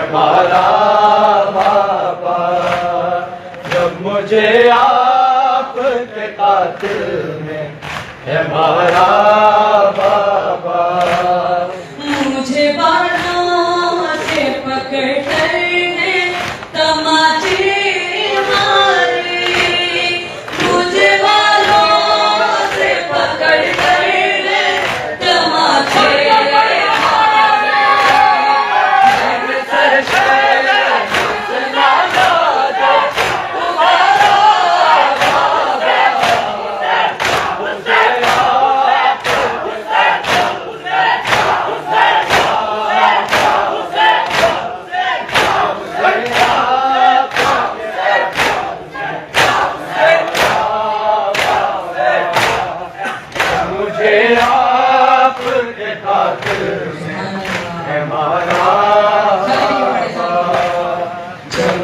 हमारा बाबा। जब मुझे आपके कातिल में है हमारा बाबा। मुझे बाहों से पकड़ कर तमाचे मारे, मुझे बाहों से पकड़ कर तमाचे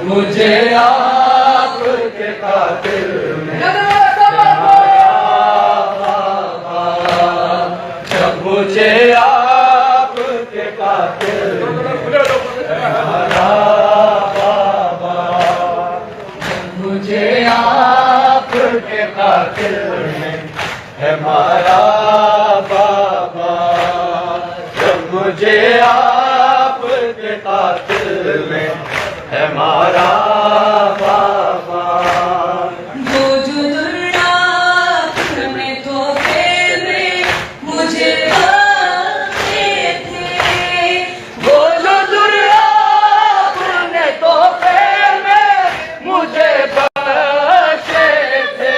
मुझे आपके कातिल में जब मुझे आपके कातिल हमारा बाबा। जब मुझे आपके कातिल में है हमारा बाबा। जब मुझे आपके कातिल में है हमारा बाबा। वो जो दुर्रात में तोहफे में मुझे बख्शे थे, वो जो दुर्रात में तोहफे में मुझे बख्शे थे।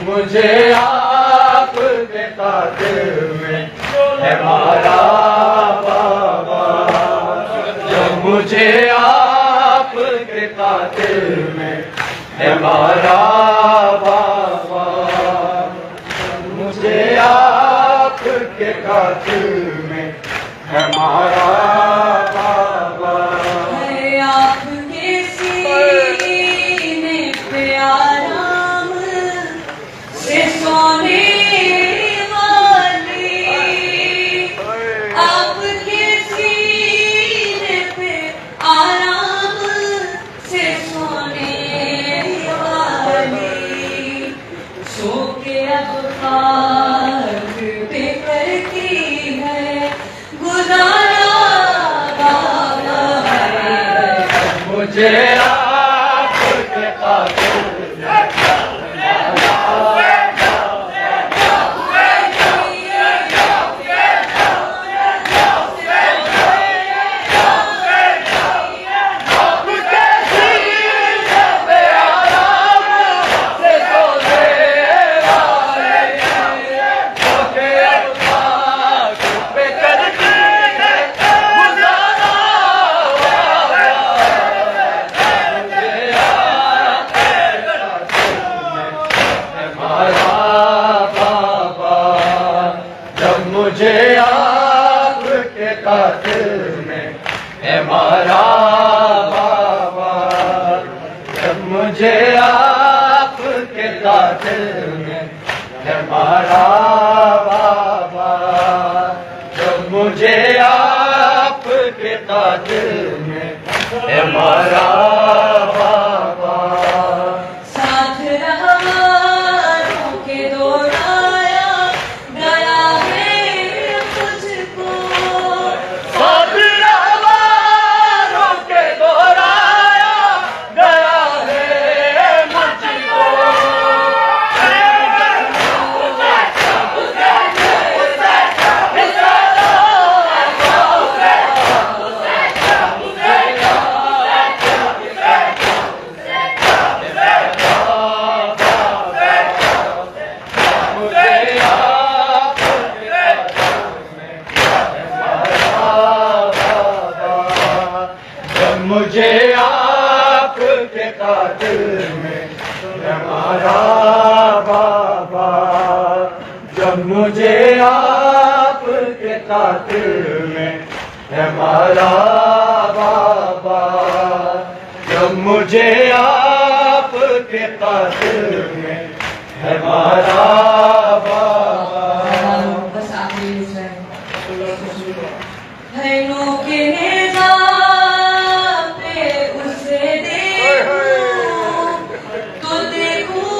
मुझे आपके कातिल में है हमारा बाबा। जब मुझे आपके कातिल में है हमारा बाबा। मुझे आपके कातिल में है हमारा बाबा। है आपके सीने पे आराम से सोने वाली, आपके सीने पे आराम से सोने वाली, सो के अब खाक पे करती है गुजारा बाबा है। मुझे आपके कातिल मुझे आपके कातिल में है हमारा बाबा। जब मुझे आपके कातिल में है हमारा बाबा। जब मुझे आपके कातिल में है हमारा बाबा। साथ रहवारों के दौड़ाया गया है मुझको, साथ रहवारों के दौड़ाया गया है मुझको। मुझे आपके कातिल में हमारा बाबा। जब मुझे आपके खातिर में हमारा बाबा, जब मुझे आपके खातिर में हमारा बाबा। बस आखिरी बहनों के निजाम पे उसे देखूं तो देखूं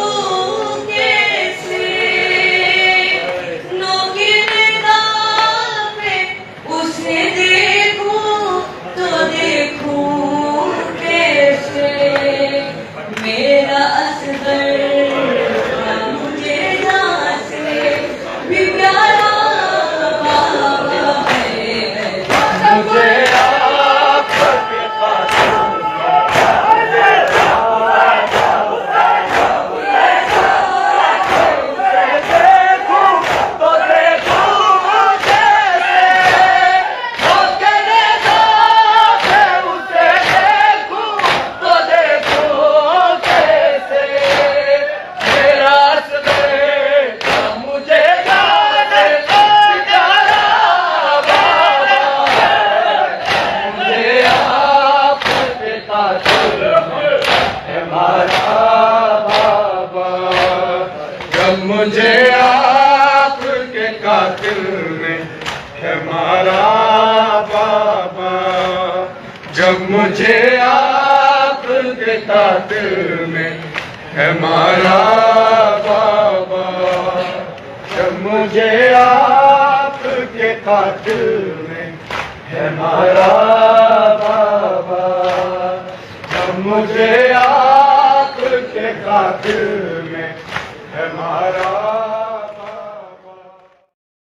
कैसे, नौ के निजाम पे उसे देखूं तो देखूं कैसे। मेरा असगर मुझे जान से भी प्यारा मुझे आपके देखूं तो देखूं कैसे, उसे देखूं तो देखूं कैसे। मेरा असगर मुझे जाने प्यारा बाबा, मुझे आपके खातिर हमारा बाबा। जब मुझे आपके खातिर में हमारा बाबा, जब मुझे आपके खातिर में हमारा बाबा, जब मुझे आपके खातिर में हमारा बाबा, जब मुझे आपके खातिर